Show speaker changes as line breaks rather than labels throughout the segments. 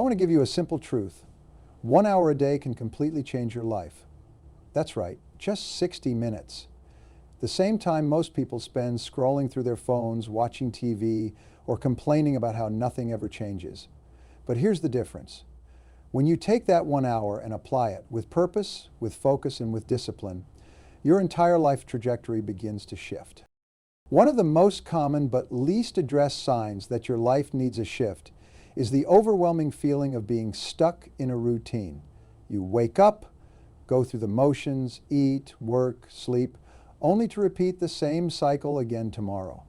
want to give you a simple truth. 1 hour a day can completely change your life. That's right, just 60 minutes. The same time most people spend scrolling through their phones, watching TV, or complaining about how nothing ever changes. But here's the difference. When you take that 1 hour and apply it with purpose, with focus, and with discipline, your entire life trajectory begins to shift. One of the most common but least addressed signs that your life needs a shift is the overwhelming feeling of being stuck in a routine. You wake up, go through the motions, eat, work, sleep, only to repeat the same cycle again tomorrow.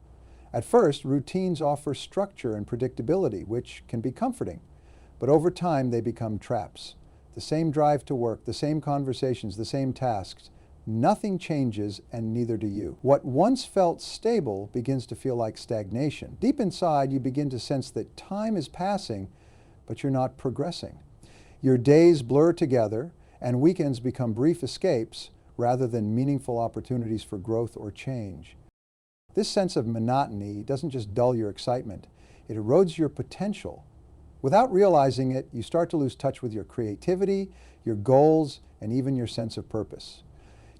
At first, routines offer structure and predictability, which can be comforting. But over time, they become traps. The same drive to work, the same conversations, the same tasks. Nothing changes, and neither do you. What once felt stable begins to feel like stagnation. Deep inside, you begin to sense that time is passing, but you're not progressing. Your days blur together, and weekends become brief escapes rather than meaningful opportunities for growth or change. This sense of monotony doesn't just dull your excitement, it erodes your potential. Without realizing it, you start to lose touch with your creativity, your goals, and even your sense of purpose.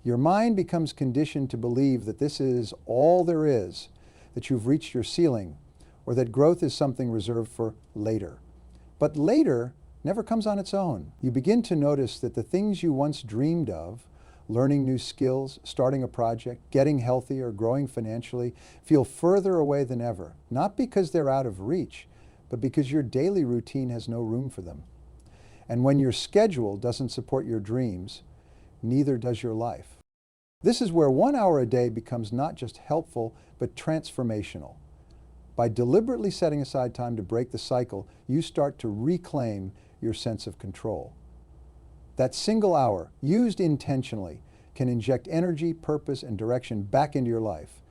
Your mind becomes conditioned to believe that this is all there is, that you've reached your ceiling, or that growth is something reserved for later. But later never comes on its own. You begin to notice that the things you once dreamed of, learning new skills, starting a project, getting healthy, or growing financially, feel further away than ever, not because they're out of reach, but because your daily routine has no room for them. And when your schedule doesn't support your dreams, neither does your life. This is where 1 hour a day becomes not just helpful, but transformational. By deliberately setting aside time to break the cycle, you start to reclaim your sense of control. That single hour, used intentionally, can inject energy, purpose, and direction back into your life.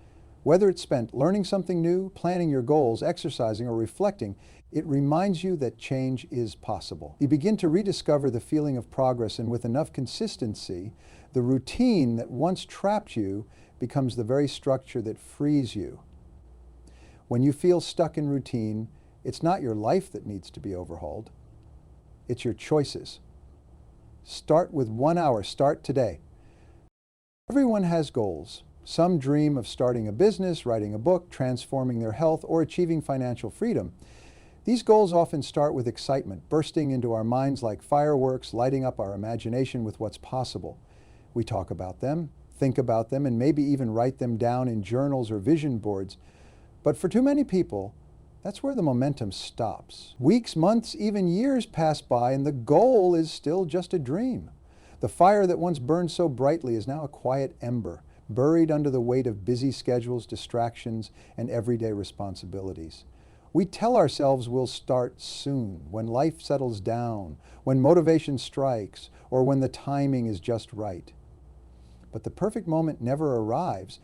Whether it's spent learning something new, planning your goals, exercising, or reflecting, it reminds you that change is possible. You begin to rediscover the feeling of progress, and with enough consistency, the routine that once trapped you becomes the very structure that frees you. When you feel stuck in routine, it's not your life that needs to be overhauled. It's your choices. Start with 1 hour. Start today. Everyone has goals. Some dream of starting a business, writing a book, transforming their health, or achieving financial freedom. These goals often start with excitement, bursting into our minds like fireworks, lighting up our imagination with what's possible. We talk about them, think about them, and maybe even write them down in journals or vision boards. But for too many people, that's where the momentum stops. Weeks, months, even years pass by, and the goal is still just a dream. The fire that once burned so brightly is now a quiet ember, buried under the weight of busy schedules, distractions, and everyday responsibilities. We tell ourselves we'll start soon, when life settles down, when motivation strikes, or when the timing is just right. But the perfect moment never arrives.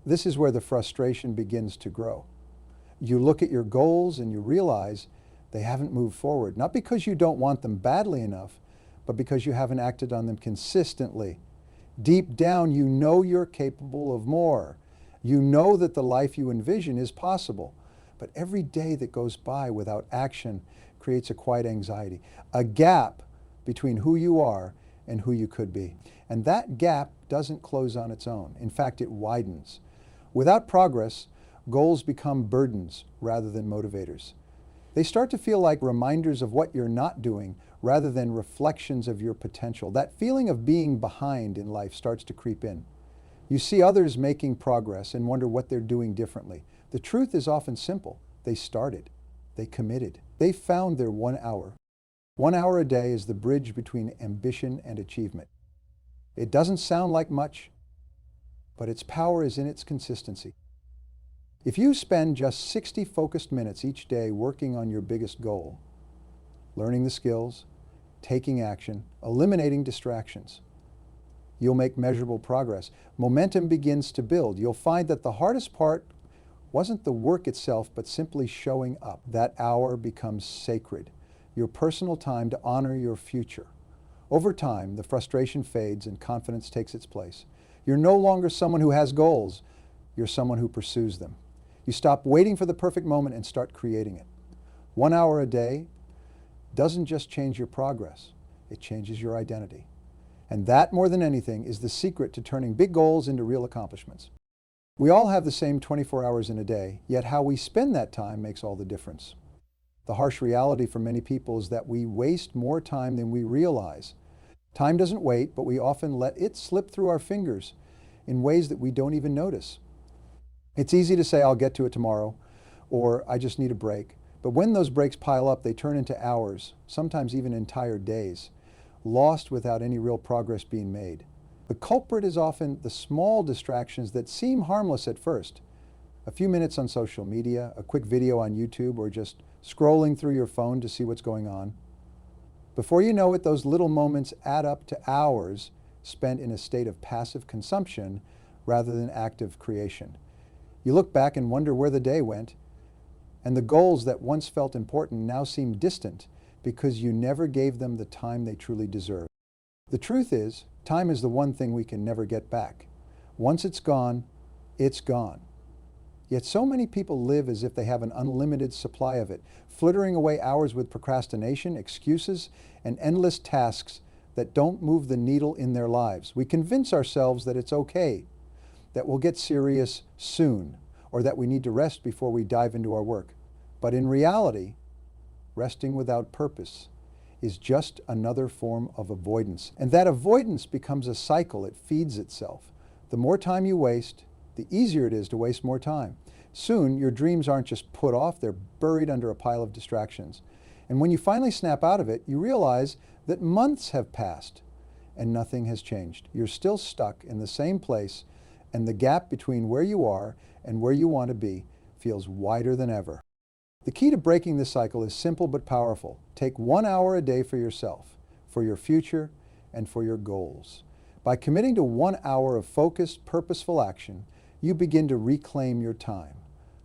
This is where the frustration begins to grow. You look at your goals and you realize they haven't moved forward, not because you don't want them badly enough, but because you haven't acted on them consistently. Deep down, you know you're capable of more. You know that the life you envision is possible. But every day that goes by without action creates a quiet anxiety, a gap between who you are and who you could be. And that gap doesn't close on its own. In fact, it widens. Without progress, goals become burdens rather than motivators. They start to feel like reminders of what you're not doing rather than reflections of your potential. That feeling of being behind in life starts to creep in. You see others making progress and wonder what they're doing differently. The truth is often simple. They started. They committed. They found their 1 hour. 1 hour a day is the bridge between ambition and achievement. It doesn't sound like much, but its power is in its consistency. If you spend just 60 focused minutes each day working on your biggest goal, learning the skills, taking action, eliminating distractions, you'll make measurable progress. Momentum begins to build. You'll find that the hardest part wasn't the work itself, but simply showing up. That hour becomes sacred, your personal time to honor your future. Over time, the frustration fades and confidence takes its place. You're no longer someone who has goals. You're someone who pursues them. You stop waiting for the perfect moment and start creating it. 1 hour a day, doesn't just change your progress, it changes your identity. And that, more than anything, is the secret to turning big goals into real accomplishments. We all have the same 24 hours in a day, yet how we spend that time makes all the difference. The harsh reality for many people is that we waste more time than we realize. Time doesn't wait, but we often let it slip through our fingers in ways that we don't even notice. It's easy to say, I'll get to it tomorrow, or I just need a break. But when those breaks pile up, they turn into hours, sometimes even entire days, lost without any real progress being made. The culprit is often the small distractions that seem harmless at first. A few minutes on social media, a quick video on YouTube, or just scrolling through your phone to see what's going on. Before you know it, those little moments add up to hours spent in a state of passive consumption rather than active creation. You look back and wonder where the day went, and the goals that once felt important now seem distant because you never gave them the time they truly deserve. The truth is, time is the one thing we can never get back. Once it's gone, it's gone. Yet so many people live as if they have an unlimited supply of it, frittering away hours with procrastination, excuses, and endless tasks that don't move the needle in their lives. We convince ourselves that it's okay, that we'll get serious soon, or that we need to rest before we dive into our work. But in reality, resting without purpose is just another form of avoidance. And that avoidance becomes a cycle. It feeds itself. The more time you waste, the easier it is to waste more time. Soon, your dreams aren't just put off, they're buried under a pile of distractions. And when you finally snap out of it, you realize that months have passed and nothing has changed. You're still stuck in the same place, and the gap between where you are and where you want to be feels wider than ever. The key to breaking this cycle is simple but powerful. Take 1 hour a day for yourself, for your future, and for your goals. By committing to 1 hour of focused, purposeful action, you begin to reclaim your time.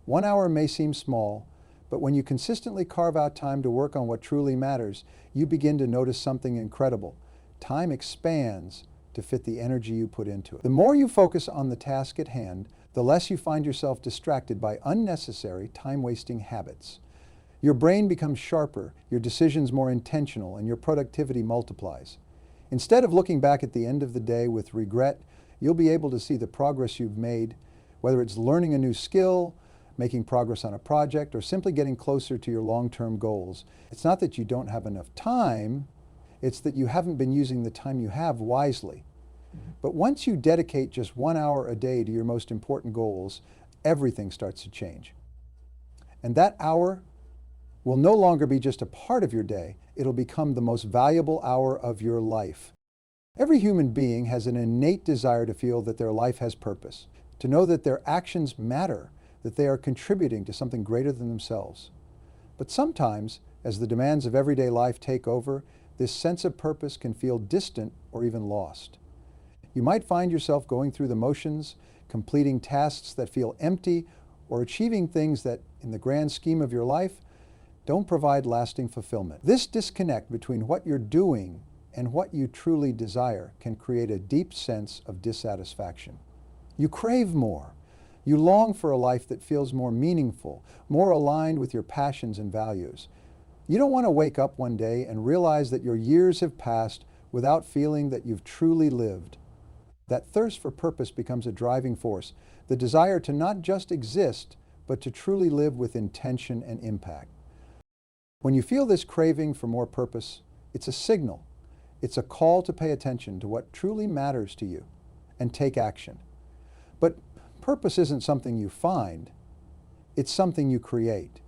1 hour may seem small, but when you consistently carve out time to work on what truly matters, you begin to notice something incredible. Time expands to fit the energy you put into it. The more you focus on the task at hand, the less you find yourself distracted by unnecessary time-wasting habits. Your brain becomes sharper, your decisions more intentional, and your productivity multiplies. Instead of looking back at the end of the day with regret, you'll be able to see the progress you've made, whether it's learning a new skill, making progress on a project, or simply getting closer to your long-term goals. It's not that you don't have enough time, it's that you haven't been using the time you have wisely. But once you dedicate just 1 hour a day to your most important goals, everything starts to change. And that hour will no longer be just a part of your day, it'll become the most valuable hour of your life. Every human being has an innate desire to feel that their life has purpose, to know that their actions matter, that they are contributing to something greater than themselves. But sometimes, as the demands of everyday life take over, this sense of purpose can feel distant or even lost. You might find yourself going through the motions, completing tasks that feel empty, or achieving things that, in the grand scheme of your life, don't provide lasting fulfillment. This disconnect between what you're doing and what you truly desire can create a deep sense of dissatisfaction. You crave more. You long for a life that feels more meaningful, more aligned with your passions and values. You don't want to wake up one day and realize that your years have passed without feeling that you've truly lived. That thirst for purpose becomes a driving force, the desire to not just exist, but to truly live with intention and impact. When you feel this craving for more purpose, it's a signal. It's a call to pay attention to what truly matters to you and take action. But purpose isn't something you find, it's something you create.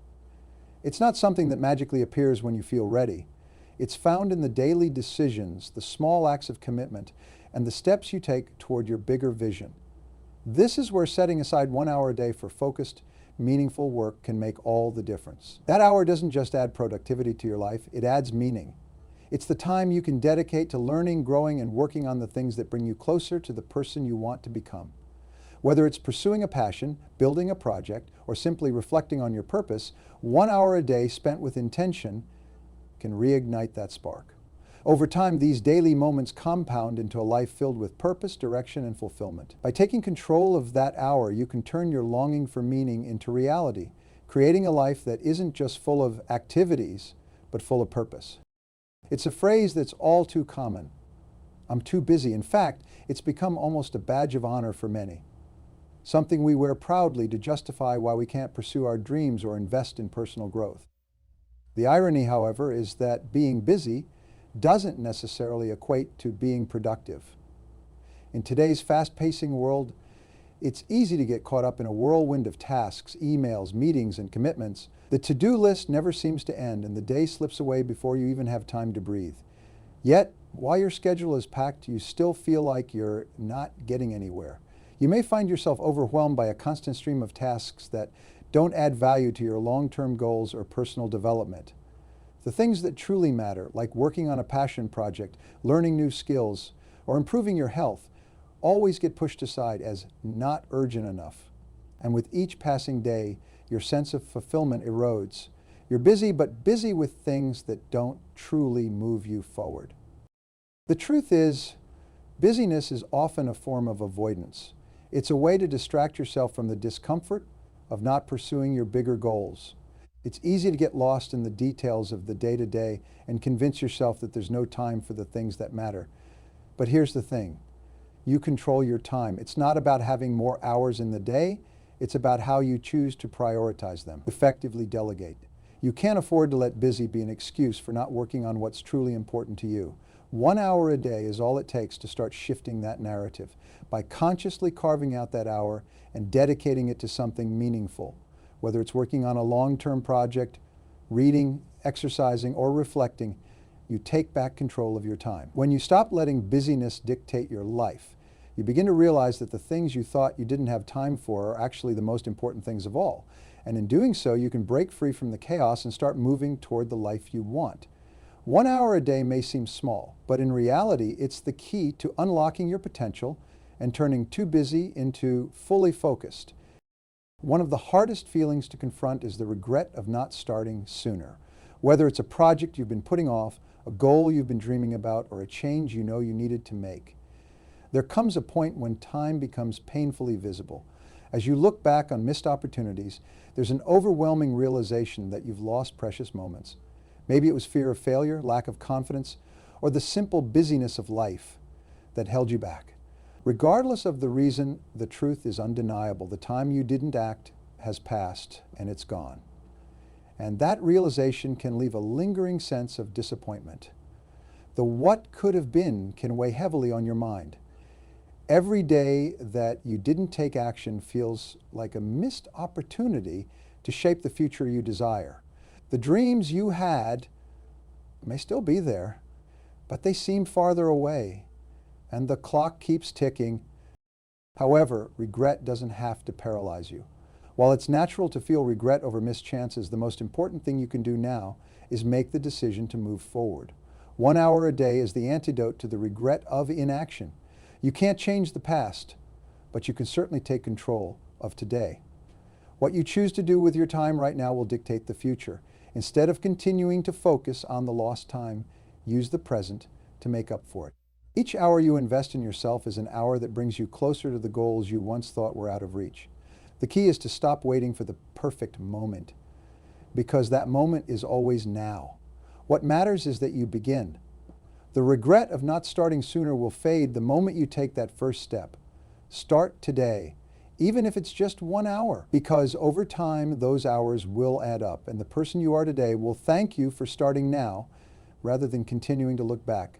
It's not something that magically appears when you feel ready. It's found in the daily decisions, the small acts of commitment, and the steps you take toward your bigger vision. This is where setting aside 1 hour a day for focused, meaningful work can make all the difference. That hour doesn't just add productivity to your life, it adds meaning. It's the time you can dedicate to learning, growing, and working on the things that bring you closer to the person you want to become. Whether it's pursuing a passion, building a project, or simply reflecting on your purpose, 1 hour a day spent with intention can reignite that spark. Over time, these daily moments compound into a life filled with purpose, direction, and fulfillment. By taking control of that hour, you can turn your longing for meaning into reality, creating a life that isn't just full of activities, but full of purpose. It's a phrase that's all too common. I'm too busy. In fact, it's become almost a badge of honor for many. Something we wear proudly to justify why we can't pursue our dreams or invest in personal growth. The irony, however, is that being busy doesn't necessarily equate to being productive. In today's fast-pacing world, it's easy to get caught up in a whirlwind of tasks, emails, meetings, and commitments. The to-do list never seems to end, and the day slips away before you even have time to breathe. Yet, while your schedule is packed, you still feel like you're not getting anywhere. You may find yourself overwhelmed by a constant stream of tasks that don't add value to your long-term goals or personal development. The things that truly matter, like working on a passion project, learning new skills, or improving your health, always get pushed aside as not urgent enough. And with each passing day, your sense of fulfillment erodes. You're busy, but busy with things that don't truly move you forward. The truth is, busyness is often a form of avoidance. It's a way to distract yourself from the discomfort of not pursuing your bigger goals. It's easy to get lost in the details of the day-to-day and convince yourself that there's no time for the things that matter. But here's the thing. You control your time. It's not about having more hours in the day. It's about how you choose to prioritize them. Effectively delegate. You can't afford to let busy be an excuse for not working on what's truly important to you. 1 hour a day is all it takes to start shifting that narrative by consciously carving out that hour and dedicating it to something meaningful. Whether it's working on a long-term project, reading, exercising, or reflecting, you take back control of your time. When you stop letting busyness dictate your life, you begin to realize that the things you thought you didn't have time for are actually the most important things of all. And in doing so, you can break free from the chaos and start moving toward the life you want. 1 hour a day may seem small, but in reality, it's the key to unlocking your potential and turning too busy into fully focused. One of the hardest feelings to confront is the regret of not starting sooner. Whether it's a project you've been putting off, a goal you've been dreaming about, or a change you know you needed to make. There comes a point when time becomes painfully visible. As you look back on missed opportunities, there's an overwhelming realization that you've lost precious moments. Maybe it was fear of failure, lack of confidence, or the simple busyness of life that held you back. Regardless of the reason, the truth is undeniable. The time you didn't act has passed and it's gone. And that realization can leave a lingering sense of disappointment. The what could have been can weigh heavily on your mind. Every day that you didn't take action feels like a missed opportunity to shape the future you desire. The dreams you had may still be there, but they seem farther away, and the clock keeps ticking. However, regret doesn't have to paralyze you. While it's natural to feel regret over missed chances, the most important thing you can do now is make the decision to move forward. 1 hour a day is the antidote to the regret of inaction. You can't change the past, but you can certainly take control of today. What you choose to do with your time right now will dictate the future. Instead of continuing to focus on the lost time, use the present to make up for it. Each hour you invest in yourself is an hour that brings you closer to the goals you once thought were out of reach. The key is to stop waiting for the perfect moment, because that moment is always now. What matters is that you begin. The regret of not starting sooner will fade the moment you take that first step. Start today, even if it's just 1 hour, because over time those hours will add up, and the person you are today will thank you for starting now rather than continuing to look back.